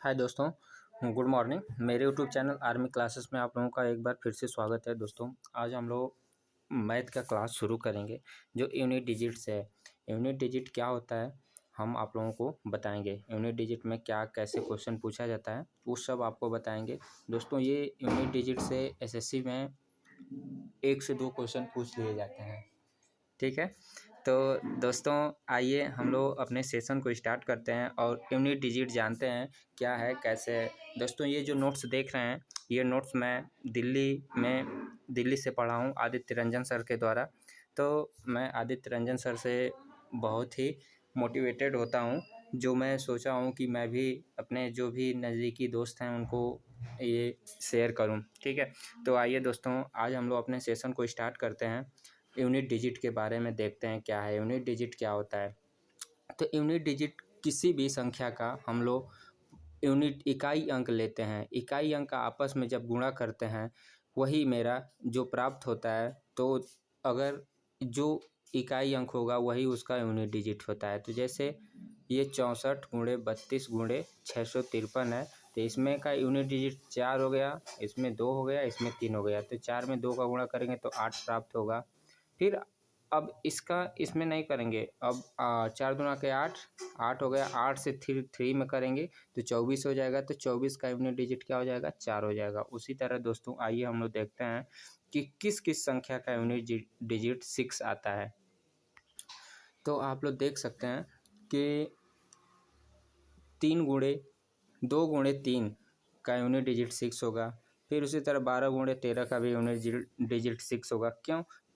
हाय दोस्तों, good morning. मेरे YouTube channel army classes में आप लोगों का एक बार फिर से स्वागत है। दोस्तों आज हम लोग मैथ का क्लास शुरू करेंगे जो यूनिट डिजिट्स है। यूनिट डिजिट क्या होता है हम आप लोगों को बताएंगे। यूनिट डिजिट में क्या कैसे क्वेश्चन पूछा जाता है वो सब आपको बताएंगे। दोस्तों ये यूनिट डिजिट से एसएससी में 1 से 2 क्वेश्चन पूछ लिए जाते हैं, ठीक है। तो दोस्तों आइए हम लोग अपने सेशन को स्टार्ट करते हैं और यूनिट डिजिट जानते हैं क्या है कैसे है। दोस्तों ये जो नोट्स देख रहे हैं ये नोट्स मैं दिल्ली से पढ़ा हूँ आदित्य रंजन सर के द्वारा। तो मैं आदित्य रंजन सर से बहुत ही मोटिवेटेड होता हूँ, जो मैं सोचा हूँ कि मैं भी अपने जो भी नज़दीकी दोस्त हैं उनको ये शेयर करूँ, ठीक है। तो आइए दोस्तों आज हम लोग अपने सेशन को स्टार्ट करते हैं। यूनिट डिजिट के बारे में देखते हैं क्या है यूनिट डिजिट क्या होता है। तो यूनिट डिजिट किसी भी संख्या का हम लोग यूनिट इकाई अंक लेते हैं। इकाई अंक का आपस में जब गुणा करते हैं वही मेरा जो प्राप्त होता है। तो अगर जो इकाई अंक होगा वही उसका यूनिट डिजिट होता है। तो जैसे ये 64 गुणे 32 गुणे 653 है, तो इसमें का यूनिट डिजिट 4 हो गया, इसमें 2 हो गया, इसमें 3 हो गया। तो 4 में 2 का गुणा करेंगे तो 8 प्राप्त होगा। फिर अब इसका इसमें नहीं करेंगे। अब 4 दूना के 8 8 हो गया। 8 से थ्री में करेंगे तो 24 हो जाएगा। तो 24 का यूनिट डिजिट क्या हो जाएगा, 4 हो जाएगा। उसी तरह दोस्तों आइए हम लोग देखते हैं कि किस किस संख्या का यूनिट डिजिट 6 आता है। तो आप लोग देख सकते हैं कि 3 गुणे 2 गुणे 3 का यूनिट डिजिट 6 होगा। फिर उसी तरह 12 गुणे 13 का भी यूनिट डिजिट 6 होगा।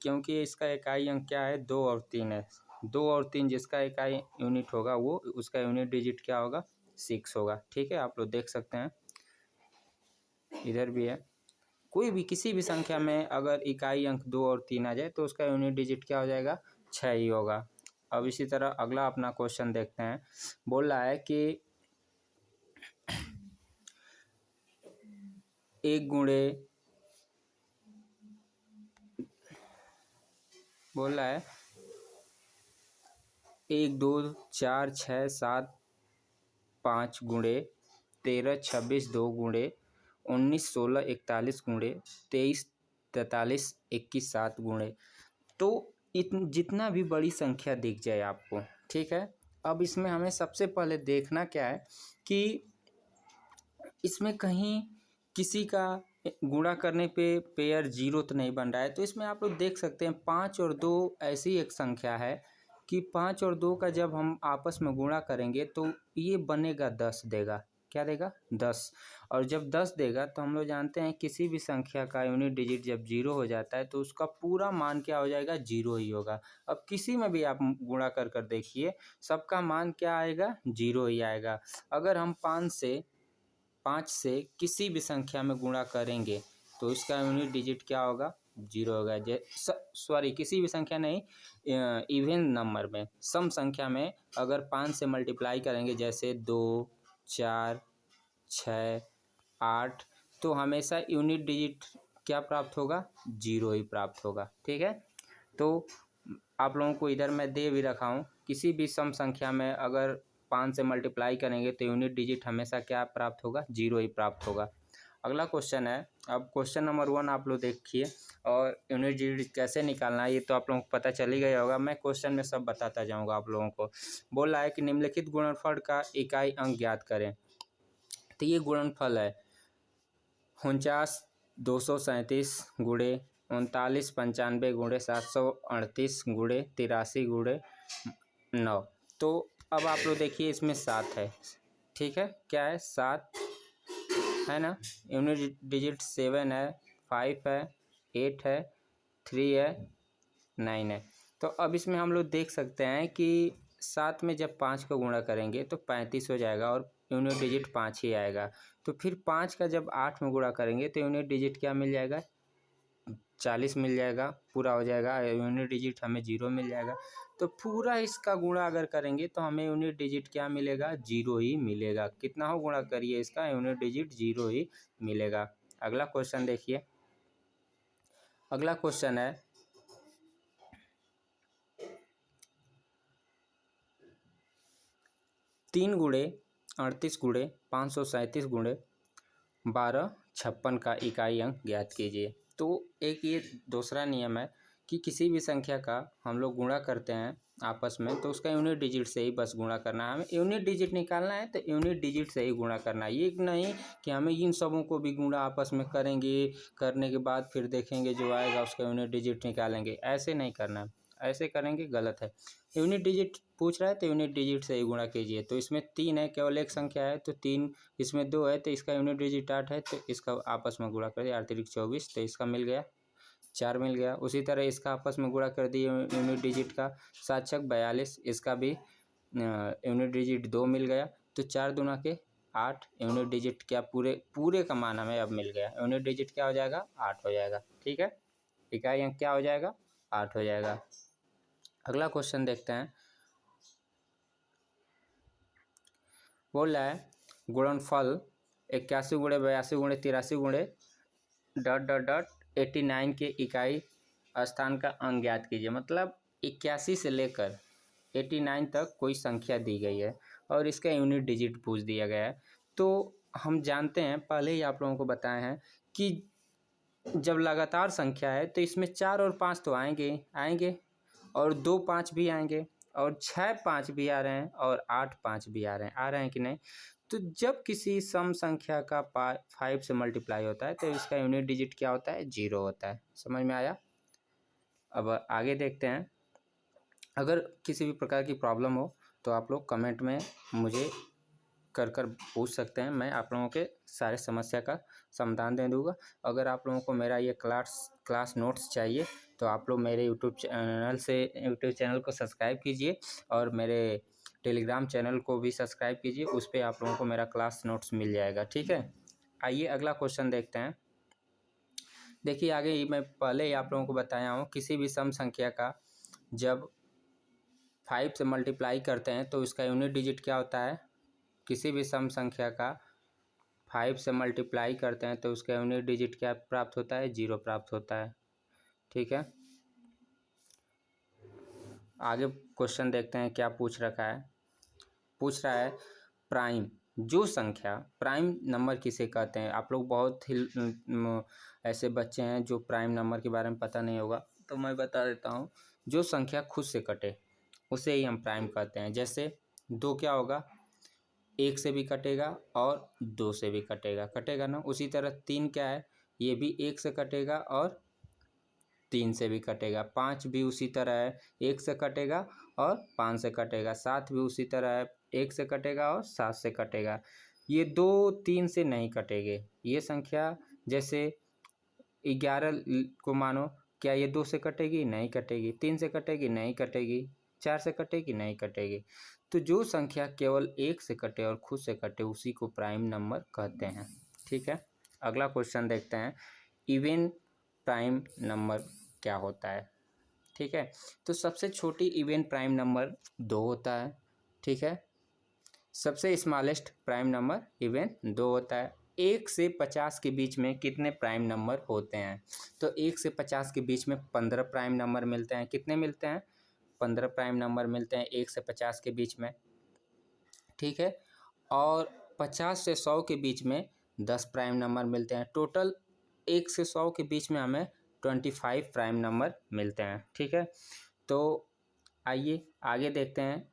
क्योंकि इसका इकाई अंक क्या है, 2 और 3 है। 2 और 3 जिसका इकाई यूनिट होगा वो उसका यूनिट डिजिट क्या होगा, 6 होगा, ठीक है। आप लोग देख सकते हैं इधर भी है। कोई भी किसी भी संख्या में अगर इकाई अंक 2 और 3 आ जाए तो उसका यूनिट डिजिट क्या हो जाएगा, 6 ही होगा। अब इसी तरह अगला अपना क्वेश्चन देखते हैं। बोल रहा है कि 1 गुणे बोल रहा है 1 2 4 6 7 5 गुणे 13 26 2 गुणे 19 16 41 गुणे 23 43 21 7 गुणे। तो जितना भी बड़ी संख्या दिख जाए आपको, ठीक है। अब इसमें हमें सबसे पहले देखना क्या है कि इसमें कहीं किसी का गुणा करने पे पेयर जीरो तो नहीं बन रहा है। तो इसमें आप लोग देख सकते हैं 5 और 2 ऐसी एक संख्या है कि 5 और 2 का जब हम आपस में गुणा करेंगे तो ये बनेगा 10 देगा। क्या देगा, 10। और जब 10 देगा तो हम लोग जानते हैं किसी भी संख्या का यूनिट डिजिट जब जीरो हो जाता है तो उसका पूरा मान क्या हो जाएगा, जीरो ही होगा। अब किसी में भी आप गुणा कर कर देखिए सबका मान क्या आएगा, जीरो ही आएगा। अगर हम 5 से किसी भी संख्या में गुणा करेंगे तो इसका यूनिट डिजिट क्या होगा, जीरो होगा। सॉरी किसी भी संख्या नहीं, इवन नंबर में सम संख्या में अगर 5 से मल्टीप्लाई करेंगे जैसे 2 4 6 8 तो हमेशा यूनिट डिजिट क्या प्राप्त होगा, जीरो ही प्राप्त होगा, ठीक है। तो आप लोगों को इधर मैं दे भी रखा हूँ, किसी भी सम संख्या में अगर 5 से मल्टीप्लाई करेंगे तो यूनिट डिजिट हमेशा क्या प्राप्त होगा, जीरो ही प्राप्त होगा। अगला क्वेश्चन है। अब क्वेश्चन नंबर 1 आप लोग देखिए और यूनिट डिजिट कैसे निकालना है ये तो आप लोगों को पता चल ही गया होगा। मैं क्वेश्चन में सब बताता जाऊँगा आप लोगों को। बोल रहा है कि निम्नलिखित गुणनफल का इकाई अंक ज्ञात करें। तो ये गुणनफल है 49 237 गुणे 39 95 गुणे 738 गुणे 83 गुणे 9। तो अब आप लोग देखिए इसमें 7 है, ठीक है। क्या है, 7 है ना। यूनिट डिजिट 7 है, 5 है, 8 है, 3 है, 9 है। तो अब इसमें हम लोग देख सकते हैं कि 7 में जब 5 का गुणा करेंगे तो 35 हो जाएगा और यूनिट डिजिट 5 ही आएगा। तो फिर 5 का जब 8 में गुणा करेंगे तो यूनिट डिजिट क्या मिल जाएगा, 40 मिल जाएगा, पूरा हो जाएगा। यूनिट डिजिट हमें जीरो मिल जाएगा। तो पूरा इसका गुणा अगर करेंगे तो हमें यूनिट डिजिट क्या मिलेगा, जीरो ही मिलेगा। कितना हो गुणा करिए इसका, यूनिट डिजिट जीरो ही मिलेगा। अगला क्वेश्चन देखिए। अगला क्वेश्चन है 3 गुणे 38 गुणे 537 गुणे 1256 का इकाई अंक ज्ञात कीजिए। तो एक ये दूसरा नियम है कि किसी भी संख्या का हम लोग गुणा करते हैं आपस में, तो उसका यूनिट डिजिट से ही बस गुणा करना है। हमें यूनिट डिजिट निकालना है तो यूनिट डिजिट से ही गुणा करना है। ये नहीं कि हमें इन सबों को भी गुणा आपस में करेंगे, करने के बाद फिर देखेंगे जो आएगा उसका यूनिट डिजिट निकालेंगे, ऐसे नहीं करना है। ऐसे करेंगे गलत है। यूनिट डिजिट पूछ रहा है तो यूनिट डिजिट से ही गुणा कीजिए। तो इसमें 3 है, केवल एक संख्या है तो 3, इसमें 2 है तो इसका यूनिट डिजिट 8 है, तो इसका आपस में गुणा कर दिया 8 3 24, तो इसका मिल गया 4 मिल गया। उसी तरह इसका आपस में गुणा कर दिए यूनिट डिजिट का 7 छक 42, इसका भी यूनिट डिजिट 2 मिल गया। तो 4 दूना के 8, यूनिट डिजिट क्या पूरे का मान हमें अब मिल गया। यूनिट डिजिट क्या हो जाएगा, 8 हो जाएगा। ठीक है, इकाई अंक क्या हो जाएगा, 8 हो जाएगा। अगला क्वेश्चन देखते हैं। बोल रहा है गुणनफल 81 गुणे 82 गुणे 83 गुणे ... 89 के इकाई स्थान का अंक ज्ञात कीजिए। मतलब 81 से लेकर 89 तक कोई संख्या दी गई है और इसका यूनिट डिजिट पूछ दिया गया है। तो हम जानते हैं, पहले ही आप लोगों को बताए हैं कि जब लगातार संख्या है तो इसमें 4 और 5 तो आएंगे और 2 5 भी आएंगे और 6 5 भी आ रहे हैं और 8 5 भी आ रहे हैं कि नहीं। तो जब किसी सम संख्या का 5 से मल्टीप्लाई होता है तो इसका यूनिट डिजिट क्या होता है, 0 होता है। समझ में आया। अब आगे देखते हैं। अगर किसी भी प्रकार की प्रॉब्लम हो तो आप लोग कमेंट में मुझे कर पूछ सकते हैं, मैं आप लोगों के सारे समस्या का समाधान दे दूँगा। अगर आप लोगों को मेरा ये क्लास नोट्स चाहिए तो आप लोग मेरे यूट्यूब चैनल को सब्सक्राइब कीजिए और मेरे टेलीग्राम चैनल को भी सब्सक्राइब कीजिए, उस पर आप लोगों को मेरा क्लास नोट्स मिल जाएगा। ठीक है, आइए अगला क्वेश्चन देखते हैं। देखिए आगे ही मैं पहले ही आप लोगों को बताया हूँ, किसी भी सम संख्या का जब 5 से मल्टीप्लाई करते हैं तो इसका यूनिट डिजिट क्या होता है। किसी भी सम संख्या का 5 से मल्टीप्लाई करते हैं तो उसका यूनिट डिजिट क्या प्राप्त होता है, 0 प्राप्त होता है। ठीक है, आगे क्वेश्चन देखते हैं क्या पूछ रखा है। पूछ रहा है प्राइम जो संख्या, प्राइम नंबर किसे कहते हैं। आप लोग बहुत ही ऐसे बच्चे हैं जो प्राइम नंबर के बारे में पता नहीं होगा, तो मैं बता देता हूँ। जो संख्या खुद से कटे उसे ही हम प्राइम कहते हैं। जैसे 2 क्या होगा, 1 से भी कटेगा और 2 से भी कटेगा ना। उसी तरह 3 क्या है, ये भी 1 से कटेगा और 3 से भी कटेगा। 5 भी उसी तरह है, 1 से कटेगा और 5 से कटेगा। 7 भी उसी तरह है, 1 से कटेगा और 7 से कटेगा। ये 2 3 से नहीं कटेंगे। ये संख्या जैसे 11 को मानो, क्या ये 2 से कटेगी, नहीं कटेगी। 3 से कटेगी, नहीं कटेगी। 4 से कटेगी, नहीं कटेगी। तो जो संख्या केवल 1 से कटे और खुद से कटे उसी को प्राइम नंबर कहते हैं। ठीक है, अगला क्वेश्चन देखते हैं। इवन प्राइम नंबर क्या होता है। ठीक है, तो सबसे छोटी इवन प्राइम नंबर 2 होता है। ठीक है, सबसे स्मॉलेस्ट प्राइम नंबर इवन 2 होता है। 1 से 50 के बीच में कितने प्राइम नंबर होते हैं। तो 1 से 50 के बीच में 15 प्राइम नंबर मिलते हैं। कितने मिलते हैं, 15 प्राइम नंबर मिलते हैं 1 से 50 के बीच में। ठीक है, और 50 से 100 के बीच में 10 प्राइम नंबर मिलते हैं। टोटल 1 से 100 के बीच में हमें 25 प्राइम नंबर मिलते हैं। ठीक है, तो आइए आगे देखते हैं।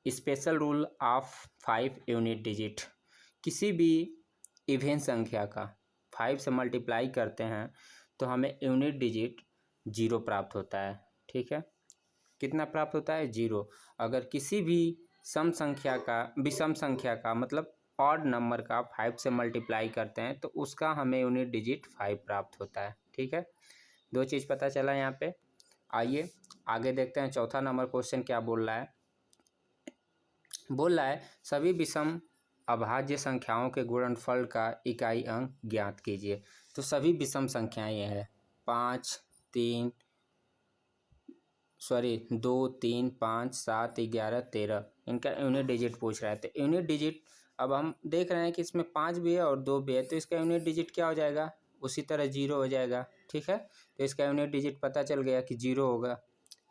Special rule of 5 unit digit. किसी भी इवन संख्या का 5 से मल्टीप्लाई करते हैं तो हमें यूनिट डिजिट 0 प्राप्त होता है। ठीक है, कितना प्राप्त होता है, 0। अगर किसी भी सम संख्या का, विषम संख्या का मतलब ऑड नंबर का 5 से मल्टीप्लाई करते हैं तो उसका हमें यूनिट डिजिट 5 प्राप्त होता है। ठीक है, 2 चीज़ पता चला यहाँ पे। आइए आगे देखते हैं। चौथा नंबर क्वेश्चन क्या बोल रहा है। बोल रहा है सभी विषम अभाज्य संख्याओं के गुणनफल का इकाई अंक ज्ञात कीजिए। तो सभी विषम संख्याएं ये है 2 3 5 7 11 13, इनका यूनिट डिजिट पूछ रहा है। तो यूनिट डिजिट अब हम देख रहे हैं कि इसमें 5 भी है और 2 भी है, तो इसका यूनिट डिजिट क्या हो जाएगा, उसी तरह 0 हो जाएगा। ठीक है, तो इसका यूनिट डिजिट पता चल गया कि 0 होगा।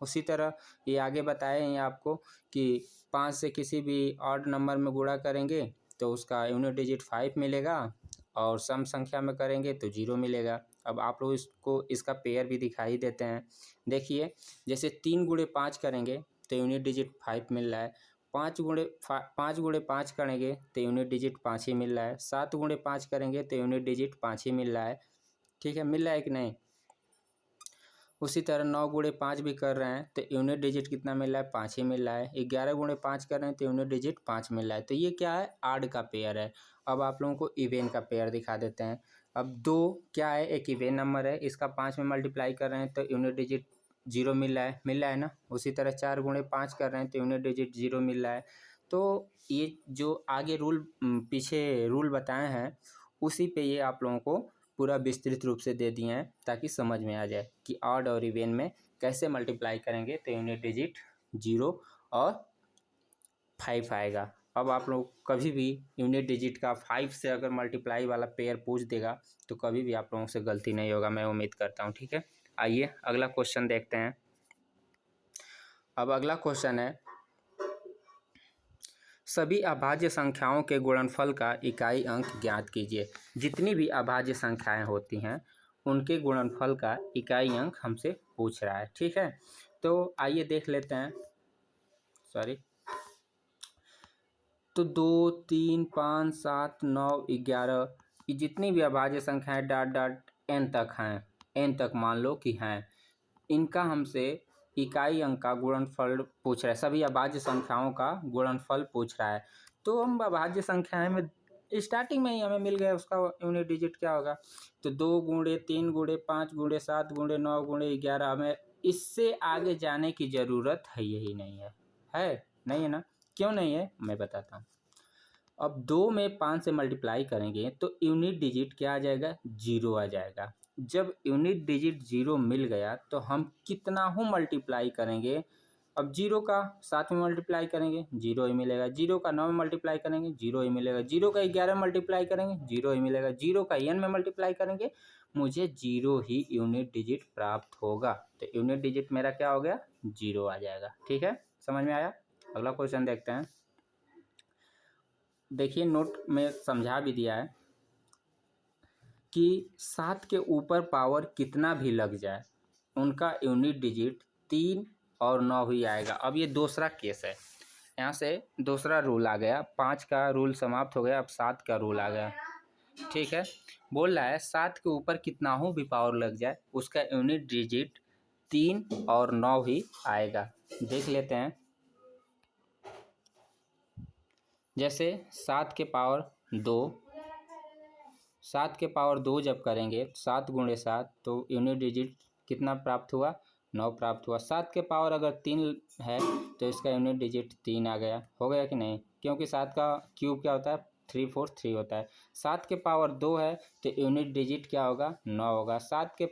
उसी तरह ये आगे बताए हैं आपको कि 5 से किसी भी ऑड नंबर में गुणा करेंगे तो उसका यूनिट डिजिट 5 मिलेगा, और सम संख्या में करेंगे तो 0 मिलेगा। अब आप लोग इसको इसका पेयर भी दिखाई देते हैं। देखिए, जैसे 3 गुणे 5 करेंगे तो यूनिट डिजिट 5 मिल रहा है। 5 गुणे 5 करेंगे तो यूनिट डिजिट 5 ही मिल रहा है। 7 गुणे 5 करेंगे तो यूनिट डिजिट 5 ही मिल रहा है। ठीक है, मिल रहा है कि नहीं। उसी तरह 9 गुणे 5 भी कर रहे हैं तो यूनिट डिजिट कितना मिल रहा है, 5 ही मिल रहा है। 11 गुणे 5 कर रहे हैं तो यूनिट डिजिट 5 मिल रहा है। तो ये क्या है, आड का पेयर है। अब आप लोगों को इवेन का पेयर दिखा देते हैं। अब 2 क्या है, एक इवेन नंबर है, इसका 5 में मल्टीप्लाई कर रहे हैं तो यूनिट डिजिट 0 मिल रहा है ना। उसी तरह 4 गुणे 5 कर रहे हैं तो यूनिट डिजिट 0 मिल रहा है। तो ये जो आगे पीछे रूल बताए हैं, उसी पे ये आप लोगों को पूरा विस्तृत रूप से दे दिए हैं, ताकि समझ में आ जाए कि ऑड और इवेन में कैसे मल्टीप्लाई करेंगे तो यूनिट डिजिट 0 और 5 आएगा। अब आप लोग कभी भी यूनिट डिजिट का 5 से अगर मल्टीप्लाई वाला पेयर पूछ देगा तो कभी भी आप लोगों से गलती नहीं होगा, मैं उम्मीद करता हूँ। ठीक है, आइए अगला क्वेश्चन देखते हैं। अब अगला क्वेश्चन है, सभी अभाज्य संख्याओं के गुणनफल का इकाई अंक ज्ञात कीजिए। जितनी भी अभाज्य संख्याएं होती हैं उनके गुणनफल का इकाई अंक हमसे पूछ रहा है। ठीक है, तो आइए देख लेते हैं। तो 2, 3, 5, 7, 9, 11, ये जितनी भी अभाज्य संख्याएं डॉट n तक हैं, n तक मान लो कि हैं, इनका हमसे इकाई अंक का गुणनफल पूछ रहा है। सभी अभाज्य संख्याओं का गुणनफल पूछ रहा है। तो हम अभाज्य संख्याएं में स्टार्टिंग में ही हमें मिल गया, उसका यूनिट डिजिट क्या होगा। तो 2 गुणे 3 गुणे 5 गुणे 7 गुणे 9 गुणे 11, हमें इससे आगे जाने की ज़रूरत है यही नहीं है नहीं है ना। क्यों नहीं है, मैं बताता हूँ। अब 2 में 5 से मल्टीप्लाई करेंगे तो यूनिट डिजिट क्या आ जाएगा, 0 आ जाएगा। जब यूनिट डिजिट 0 मिल गया तो हम कितना हो मल्टीप्लाई करेंगे। अब 0 का 7 में मल्टीप्लाई करेंगे 0 ही मिलेगा, 0 का 9 में मल्टीप्लाई करेंगे 0 ही मिलेगा, 0 का 11 में मल्टीप्लाई करेंगे 0 ही मिलेगा, 0 का n में मल्टीप्लाई करेंगे मुझे 0 ही यूनिट डिजिट प्राप्त होगा। तो यूनिट डिजिट मेरा क्या हो गया, 0 आ जाएगा। ठीक है, समझ में आया। अगला क्वेश्चन देखते हैं। देखिए, नोट में समझा भी दिया है कि 7 के ऊपर पावर कितना भी लग जाए उनका यूनिट डिजिट 3 और 9 ही आएगा। अब ये दूसरा केस है, यहाँ से दूसरा रूल आ गया। 5 का रूल समाप्त हो गया, अब 7 का रूल आ गया। ठीक है, बोल रहा है 7 के ऊपर कितना हो भी पावर लग जाए उसका यूनिट डिजिट 3 और 9 ही आएगा। देख लेते हैं। जैसे 7 के पावर 2, 7 के पावर 2 जब करेंगे 7 गुणे 7 तो यूनिट डिजिट कितना प्राप्त हुआ, 9 प्राप्त हुआ। 7 के पावर अगर 3 है तो इसका यूनिट डिजिट 3 आ गया। हो गया कि नहीं, क्योंकि 7 का क्यूब क्या होता है, 3 4 3 होता है। 7 के पावर 2 है तो यूनिट डिजिट क्या होगा, 9 होगा। 7 के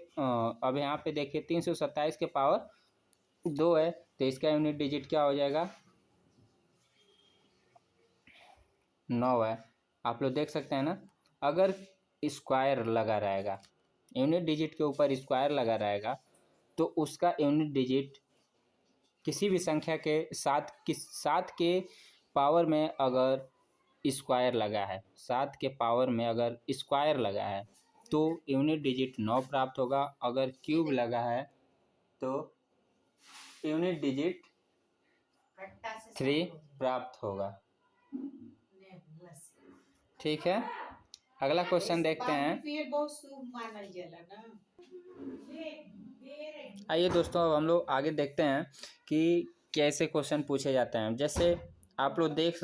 अब यहाँ पे देखिए 327 के पावर 2 है तो इसका यूनिट डिजिट क्या हो जाएगा, 9 है। आप लोग देख सकते हैं ना। अगर स्क्वायर लगा रहेगा, यूनिट डिजिट के ऊपर स्क्वायर लगा रहेगा तो उसका यूनिट डिजिट किसी भी संख्या के 7 के पावर में अगर स्क्वायर लगा है, 7 के पावर में अगर स्क्वायर लगा है तो यूनिट डिजिट 9 प्राप्त होगा। अगर क्यूब लगा है तो यूनिट डिजिट 3 प्राप्त होगा। ठीक है, अगला क्वेश्चन देखते हैं। आइए दोस्तों, अब हम लोग आगे देखते हैं कि कैसे क्वेश्चन पूछे जाते हैं। जैसे आप लोग देख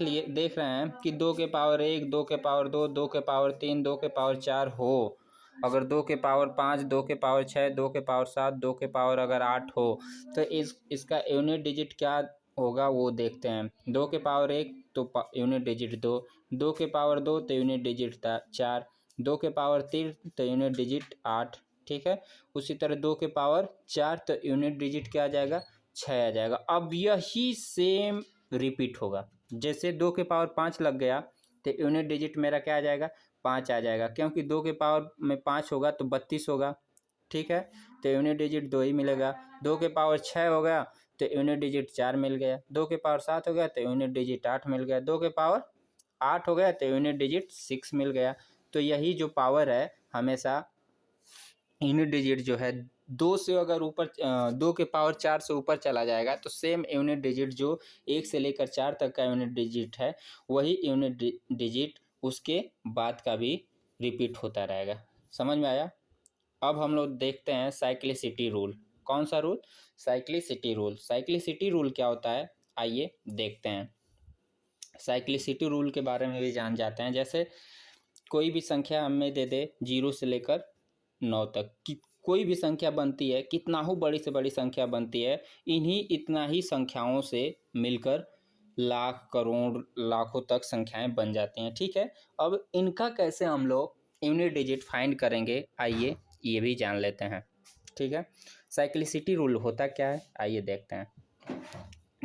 रहे हैं कि 2 के पावर 1, 2 के पावर 2, 2 के पावर 3, 2 के पावर 4 हो। अगर 2 के पावर 5, 2 के पावर 6, 2 के पावर 7, 2 के पावर अगर 8 हो तो इसका यूनिट डिजिट क्या होगा वो देखते हैं। 2 के पावर 1 तो यूनिट डिजिट 2, 2 के पावर 2 तो यूनिट डिजिट 4, 2 के पावर 3 तो यूनिट डिजिट 8। ठीक है, उसी तरह 2 के पावर 4 तो यूनिट डिजिट क्या आ जाएगा, 6 आ जाएगा। अब यही सेम रिपीट होगा। जैसे 2 के पावर 5 लग गया तो यूनिट डिजिट मेरा क्या आ जाएगा, 5 आ जाएगा, क्योंकि 2 के पावर में 5 होगा तो 32 होगा। ठीक है, तो यूनिट डिजिट 2 ही मिलेगा। 2 के पावर 6 हो गया तो यूनिट डिजिट 4 मिल गया। 2 के पावर 7 हो गया तो यूनिट डिजिट 8 मिल गया। 2 के पावर 8 हो गया तो यूनिट डिजिट 6 मिल गया। तो यही जो पावर है हमेशा यूनिट डिजिट जो है 2 से अगर ऊपर 2 के पावर 4 से ऊपर चला जाएगा तो सेम यूनिट डिजिट जो 1 से लेकर 4 तक का यूनिट डिजिट है वही यूनिट डिजिट उसके बाद का भी रिपीट होता रहेगा। समझ में आया? अब हम लोग देखते हैं साइक्लिसिटी रूल। कौन सा rule? Cyclicity rule. Cyclicity rule क्या होता है आइए देखते हैं। साइक्लिसिटी रूल के बारे में भी जान जाते हैं। जैसे कोई भी संख्या हमें दे दे 0 से लेकर 9 तक कि कोई भी संख्या बनती है, कितना हो बड़ी से बड़ी संख्या बनती है, इन्हीं इतना ही संख्याओं से मिलकर लाख करोड़ लाखों तक संख्याएं बन जाती हैं। ठीक है, अब इनका कैसे हम लोग यूनिट डिजिट फाइंड करेंगे आइए ये भी जान लेते हैं। ठीक है, साइक्लिसिटी रूल होता क्या है आइए देखते हैं।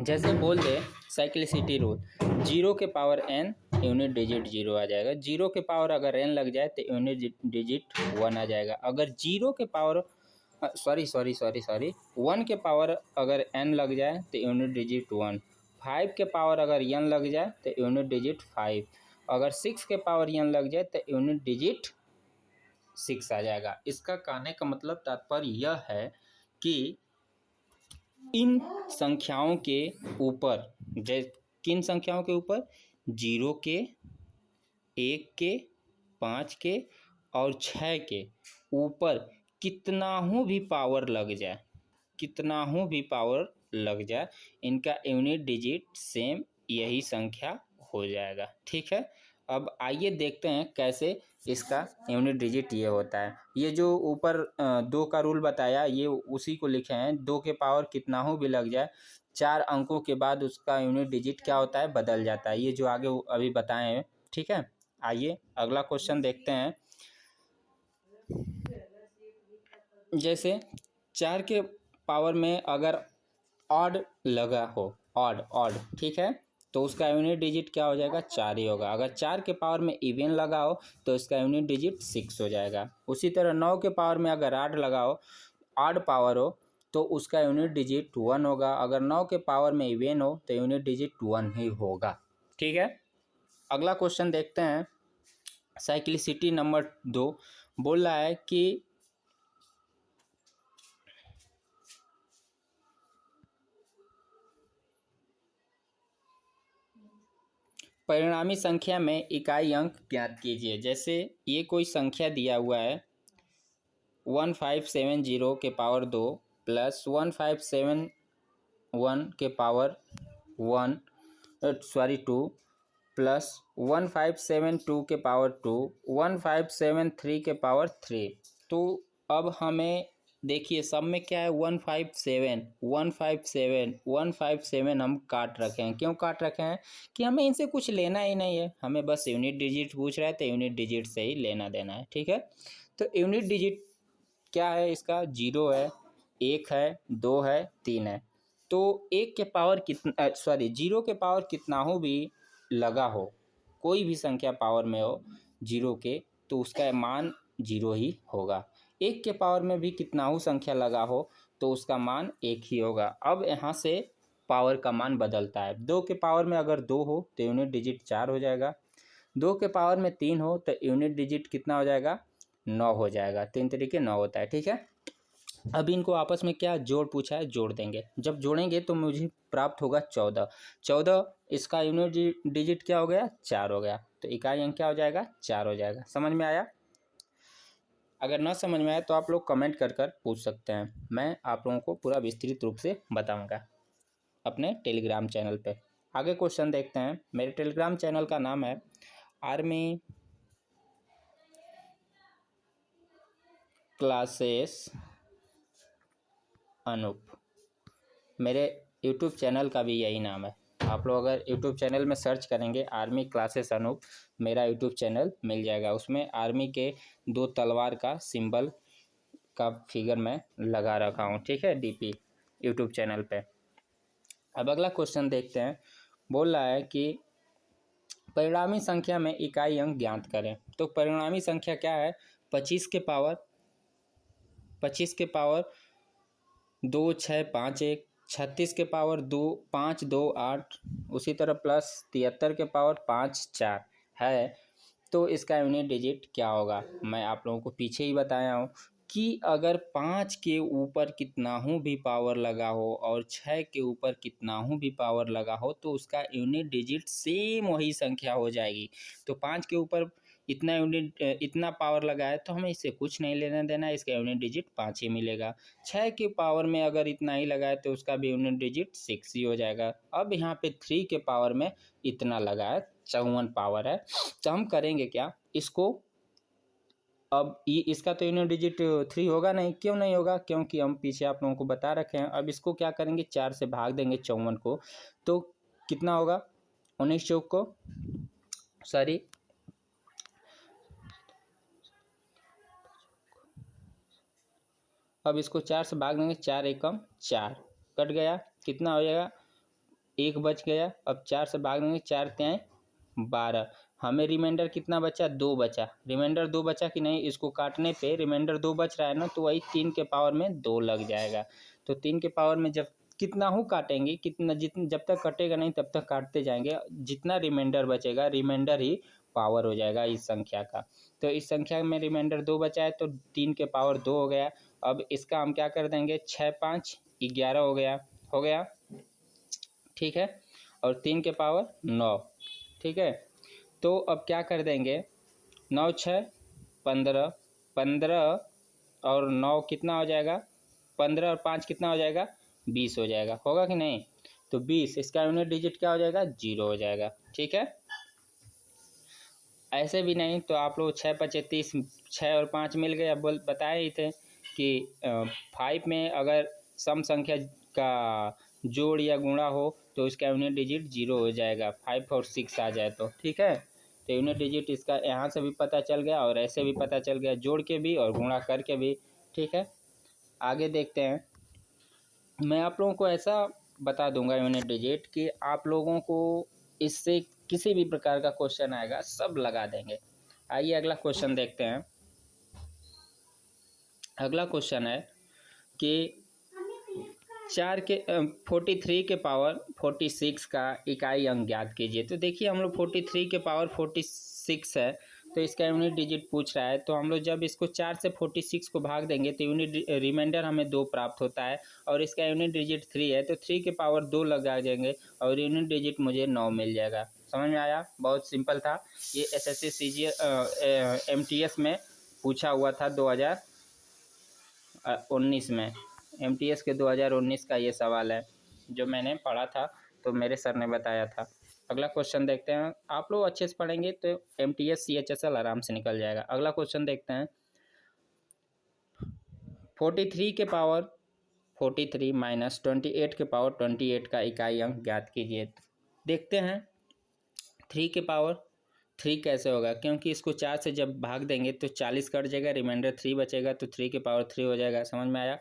जैसे बोल दे साइक्लिसिटी रूल 0 के पावर n यूनिट डिजिट 0 आ जाएगा। 0 के पावर अगर n लग जाए तो यूनिट डिजिट 1 आ जाएगा। अगर 0 के पावर सॉरी 1 के पावर अगर n लग जाए तो यूनिट डिजिट 1। 5 के पावर अगर n लग जाए तो यूनिट डिजिट 5। अगर 6 के पावर n लग जाए तो यूनिट डिजिट 6 आ जाएगा। इसका कहने का मतलब तात्पर्य यह है कि इन संख्याओं के ऊपर किन संख्याओं के ऊपर 0 के 1 के 5 के और 6 के ऊपर कितना हो भी पावर लग जाए, कितना हो भी पावर लग जाए, इनका यूनिट डिजिट सेम यही संख्या हो जाएगा। ठीक है, अब आइए देखते हैं कैसे इसका यूनिट डिजिट ये होता है। ये जो ऊपर 2 का रूल बताया ये उसी को लिखे हैं। 2 के पावर कितना हो भी लग जाए 4 अंकों के बाद उसका यूनिट डिजिट क्या होता है बदल जाता है। ये जो आगे अभी बताए हैं। ठीक है, आइए अगला क्वेश्चन देखते हैं। जैसे 4 के पावर में अगर ऑड लगा हो, ऑड ठीक है, तो उसका यूनिट डिजिट क्या हो जाएगा 4 ही होगा। अगर 4 के पावर में इवन लगा हो तो इसका यूनिट डिजिट 6 हो जाएगा। उसी तरह 9 के पावर में अगर ऑड लगा हो, ऑड पावर हो तो उसका यूनिट डिजिट 1 होगा। अगर 9 के पावर में इवन हो तो यूनिट डिजिट 1 ही होगा। ठीक है, अगला क्वेश्चन देखते हैं। साइक्लिसिटी नंबर 2 बोल रहा है कि परिणामी संख्या में इकाई अंक ज्ञात कीजिए। जैसे ये कोई संख्या दिया हुआ है 1570 के पावर 2 प्लस 1571 के पावर 2 प्लस 1572 के पावर 2, 1573 के पावर 3। तो अब हमें देखिए सब में क्या है 157 हम काट रखे हैं। क्यों काट रखे हैं? कि हमें इनसे कुछ लेना ही नहीं है, हमें बस यूनिट डिजिट पूछ रहा है तो यूनिट डिजिट से ही लेना देना है। ठीक है, तो यूनिट डिजिट क्या है इसका 0 है, 1 है, 2 है, 3 है। तो 1 के पावर कितना 0 के पावर कितना हो भी लगा हो, कोई भी संख्या पावर में हो 0 के, तो उसका मान 0 ही होगा। 1 के पावर में भी कितना हो संख्या लगा हो तो उसका मान 1 ही होगा। अब यहाँ से पावर का मान बदलता है। 2 के पावर में अगर 2 हो तो यूनिट डिजिट 4 हो जाएगा। 2 के पावर में 3 हो तो यूनिट डिजिट कितना हो जाएगा 9 हो जाएगा। 3 तरीके 9 होता है। ठीक है, अब इनको आपस में क्या जोड़ पूछा है, जोड़ देंगे। जब जोड़ेंगे तो मुझे प्राप्त होगा 14। इसका यूनिट डिजिट क्या हो गया 4 हो गया। तो इकाई अंक क्या हो जाएगा 4 हो जाएगा। समझ में आया? अगर ना समझ में आए तो आप लोग कमेंट कर पूछ सकते हैं, मैं आप लोगों को पूरा विस्तृत रूप से बताऊंगा अपने टेलीग्राम चैनल पे। आगे क्वेश्चन देखते हैं। मेरे टेलीग्राम चैनल का नाम है आर्मी क्लासेस अनूप। मेरे यूट्यूब चैनल का भी यही नाम है। आप लोग अगर यूट्यूब चैनल में सर्च करेंगे आर्मी क्लासेस अनूप, मेरा यूट्यूब चैनल मिल जाएगा। उसमें आर्मी के 2 तलवार का सिंबल का फिगर मैं लगा रखा हूँ। ठीक है, डीपी यूट्यूब चैनल पे। अब अगला क्वेश्चन देखते हैं। बोल रहा है कि परिणामी संख्या में इकाई अंक ज्ञात करें। तो परिणामी संख्या क्या है 25 के पावर 2 6 5 1 36 के पावर 2 5 2 8, उसी तरह प्लस 73 के पावर 5 4 है। तो इसका यूनिट डिजिट क्या होगा? मैं आप लोगों को पीछे ही बताया हूँ कि अगर 5 के ऊपर कितना हूँ भी पावर लगा हो और 6 के ऊपर कितना हूँ भी पावर लगा हो तो उसका यूनिट डिजिट सेम वही संख्या हो जाएगी। तो 5 के ऊपर इतना यूनिट इतना पावर लगा है तो हमें इससे कुछ नहीं लेना देना है, इसका यूनिट डिजिट 5 ही मिलेगा। 6 के पावर में अगर इतना ही लगा है तो उसका भी यूनिट डिजिट 6 ही हो जाएगा। अब यहाँ पे 3 के पावर में इतना लगा है, 54 पावर है। तो हम करेंगे क्या, इसको अब इसका तो यूनिट डिजिट 3 होगा नहीं। क्यों नहीं होगा? क्योंकि हम पीछे आप लोगों को बता रखे हैं। अब इसको क्या करेंगे, 4 से भाग देंगे 54 को, तो कितना होगा? 19 चौक को सॉरी अब इसको 4 से भाग देंगे, 4 एकम 4 कट गया, कितना हो जाएगा? 1 बच गया। अब 4 से भाग देंगे, 4 त्याएँ 12, हमें रिमाइंडर कितना बचा? 2 बचा। रिमाइंडर 2 बचा कि नहीं? इसको काटने पे रिमाइंडर 2 बच रहा है ना, तो वही 3 के पावर में 2 लग जाएगा। तो 3 के पावर में जब कितना हो काटेंगे, कितना जितना जब तक कटेगा नहीं तब तक काटते जाएंगे, जितना रिमाइंडर बचेगा रिमाइंडर ही पावर हो जाएगा इस संख्या का। तो इस संख्या में रिमाइंडर 2 बचा है तो 3 के पावर 2 हो गया। अब इसका हम क्या कर देंगे, 6 5 11 हो गया ठीक है, और 3 के पावर 9 ठीक है। तो अब क्या कर देंगे, 9 6 15, 15 और 9 कितना हो जाएगा? 15 और 5 कितना हो जाएगा? 20 हो जाएगा, होगा कि नहीं? तो 20, इसका यूनिट डिजिट क्या हो जाएगा? 0 हो जाएगा। ठीक है, ऐसे भी नहीं तो आप लोग 6 5 30, 6 और 5 मिल गए। अब बताए ही थे कि 5 में अगर सम संख्या का जोड़ या गुणा हो तो इसका यूनिट डिजिट 0 हो जाएगा, 5 और 6 आ जाए तो। ठीक है, तो यूनिट डिजिट इसका यहाँ से भी पता चल गया और ऐसे भी पता चल गया, जोड़ के भी और गुणा करके भी। ठीक है, आगे देखते हैं। मैं आप लोगों को ऐसा बता दूंगा यूनिट डिजिट कि आप लोगों को इससे किसी भी प्रकार का क्वेश्चन आएगा सब लगा देंगे। आइए अगला क्वेश्चन देखते हैं। अगला क्वेश्चन है कि 43 के पावर 46 का इकाई अंक ज्ञात कीजिए। तो देखिए हम लोग 43 के पावर 46 है तो इसका यूनिट डिजिट पूछ रहा है। तो हम लोग जब इसको 4 से 46 को भाग देंगे तो यूनिट रिमाइंडर हमें 2 प्राप्त होता है और इसका यूनिट डिजिट 3 है, तो 3 के पावर 2 लगा देंगे और यूनिट डिजिट मुझे 9 मिल जाएगा। समझ में आया? बहुत सिंपल था ये। SSC CGL MTS में पूछा हुआ था 2019 में। MTS के 2019 का ये सवाल है जो मैंने पढ़ा था, तो मेरे सर ने बताया था। अगला क्वेश्चन देखते हैं। आप लोग अच्छे से पढ़ेंगे तो MTS CHSL आराम से निकल जाएगा। अगला क्वेश्चन देखते हैं। 43 के पावर 43 माइनस 28 के पावर 28 का इकाई अंक ज्ञात कीजिए। देखते हैं 3 के पावर 3 कैसे होगा, क्योंकि इसको 4 से जब भाग देंगे तो 40 कट जाएगा, रिमाइंडर 3 बचेगा तो 3 के पावर 3 हो जाएगा। समझ में आया?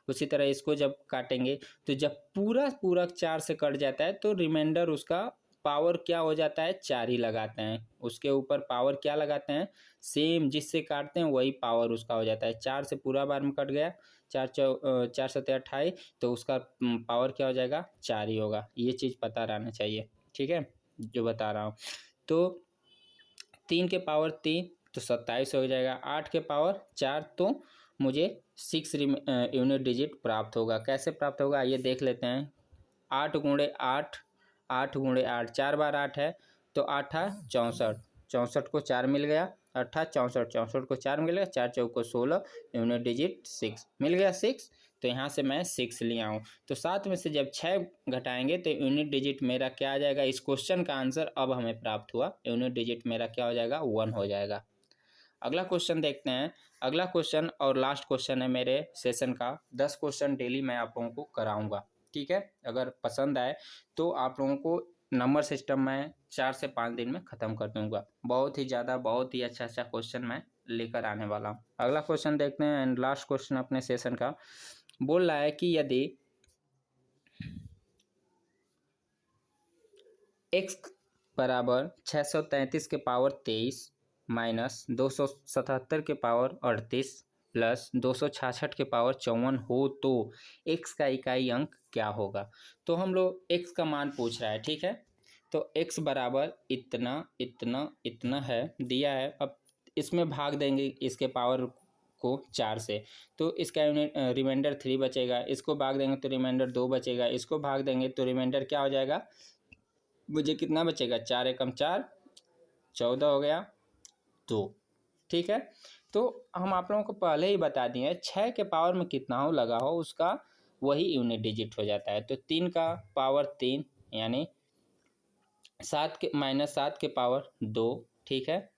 उसी तरह इसको जब काटेंगे तो जब पूरा 4 से कट जाता है तो रिमाइंडर उसका पावर क्या हो जाता है? 4 ही लगाते हैं, उसके ऊपर पावर क्या लगाते हैं? सेम जिससे काटते हैं वही पावर उसका हो जाता है। 4 से पूरा बार में कट गया, 4 7 28, तो उसका पावर क्या हो जाएगा? 4 ही होगा। ये चीज़ पता रहना चाहिए। ठीक है, जो बता रहा हूँ। तो 3 के पावर 3 तो 27 हो जाएगा। 8 के पावर 4 तो मुझे 6 यूनिट डिजिट प्राप्त होगा। कैसे प्राप्त होगा आइए देख लेते हैं। 8 गुणे 8, 8 गुणे 8, 4 बार 8 है तो 8 64, 64 को 4 मिल गया, 8 64, 64 को 4 मिल गया, 4 चौको 16, यूनिट डिजिट 6 मिल गया। 6 तो यहाँ से मैं 6 लिया हूँ। तो 7 में से जब 6 घटाएंगे तो यूनिट डिजिट मेरा क्या आ जाएगा? इस क्वेश्चन का आंसर अब हमें प्राप्त हुआ, यूनिट डिजिट मेरा क्या हो जाएगा? 1 हो जाएगा। अगला क्वेश्चन देखते हैं। अगला क्वेश्चन और लास्ट क्वेश्चन है मेरे सेशन का। 10 क्वेश्चन डेली मैं आप लोगों को कराऊंगा। ठीक है, अगर पसंद आए तो आप लोगों को नंबर सिस्टम मैं 4 से 5 दिन में ख़त्म कर दूंगा। बहुत ही ज़्यादा बहुत ही अच्छा क्वेश्चन मैं लेकर आने वाला हूँ। अगला क्वेश्चन देखते हैं एंड लास्ट क्वेश्चन अपने सेशन का। बोल रहा है कि यदि x बराबर 633 के पावर 23 माइनस 277 के पावर 38 प्लस 266 के पावर 54 हो तो x का इकाई अंक क्या होगा। तो हम लोग x का मान पूछ रहा है, ठीक है। तो x बराबर इतना इतना इतना है दिया है। अब इसमें भाग देंगे इसके पावर को 4 से, तो इसका यूनिट रिमाइंडर 3 बचेगा। इसको भाग देंगे तो रिमाइंडर 2 बचेगा। इसको भाग देंगे तो रिमाइंडर क्या हो जाएगा, मुझे कितना बचेगा, 4 एकम 4, 14 हो गया 2, ठीक है। तो हम आप लोगों को पहले ही बता दिए 6 के पावर में कितना हो लगा हो उसका वही यूनिट डिजिट हो जाता है। तो 3 का पावर 3 यानी 7 के -7 के पावर 2, ठीक है।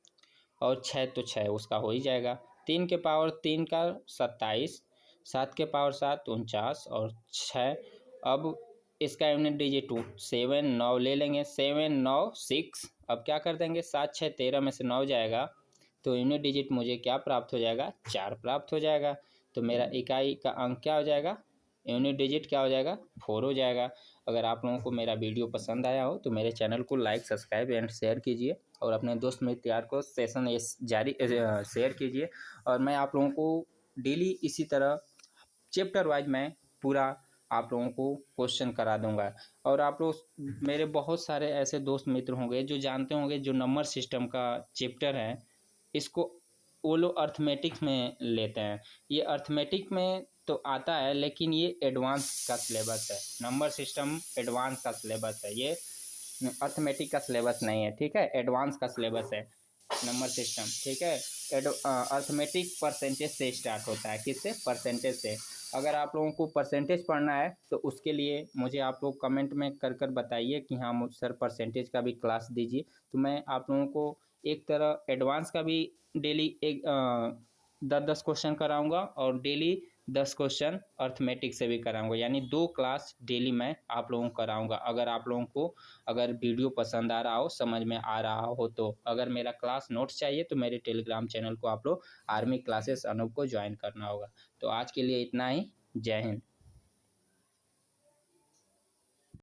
और 6 तो 6 उसका हो ही जाएगा। 3 के पावर 3 का 27, 7 के पावर 7 49 और 6। अब इसका यूनिट डिजिट 7 9 ले लेंगे, 7 9 6। अब क्या कर देंगे, 7 6 13 में से 9 जाएगा तो यूनिट डिजिट मुझे क्या प्राप्त हो जाएगा, 4 प्राप्त हो जाएगा। तो मेरा इकाई का अंक क्या हो जाएगा, यूनिट डिजिट क्या हो जाएगा, 4 हो जाएगा। अगर आप लोगों को मेरा वीडियो पसंद आया हो तो मेरे चैनल को लाइक सब्सक्राइब एंड शेयर कीजिए और अपने दोस्त मित्र यार को सेशन जारी शेयर कीजिए। और मैं आप लोगों को डेली इसी तरह चैप्टर वाइज मैं पूरा आप लोगों को क्वेश्चन करा दूंगा। और आप लोग मेरे बहुत सारे ऐसे दोस्त मित्र होंगे जो जानते होंगे जो नंबर सिस्टम का चैप्टर है, इसको वो लोग अर्थमेटिक्स में लेते हैं। ये अर्थमेटिक में तो आता है लेकिन ये एडवांस का सिलेबस है। नंबर सिस्टम एडवांस का सिलेबस है, ये अर्थमेटिक का सिलेबस नहीं है, ठीक है। एडवांस का सिलेबस है नंबर सिस्टम, ठीक है। अर्थमेटिक परसेंटेज से स्टार्ट होता है, किससे, परसेंटेज से। अगर आप लोगों को परसेंटेज पढ़ना है तो उसके लिए मुझे आप लोग कमेंट में कर बताइए कि हाँ सर परसेंटेज का भी क्लास दीजिए। तो मैं आप लोगों को एक तरह एडवांस का भी डेली एक 10-10 क्वेश्चन कराऊंगा और डेली 10 क्वेश्चन अर्थमेटिक से भी कराऊंगा, यानी 2 क्लास डेली मैं आप लोगों को कराऊंगा। अगर आप लोगों को अगर वीडियो पसंद आ रहा हो, समझ में आ रहा हो तो। अगर मेरा क्लास नोट्स चाहिए तो मेरे टेलीग्राम चैनल को आप लोग आर्मी क्लासेस अनूप को ज्वाइन करना होगा। तो आज के लिए इतना ही, जय हिंद।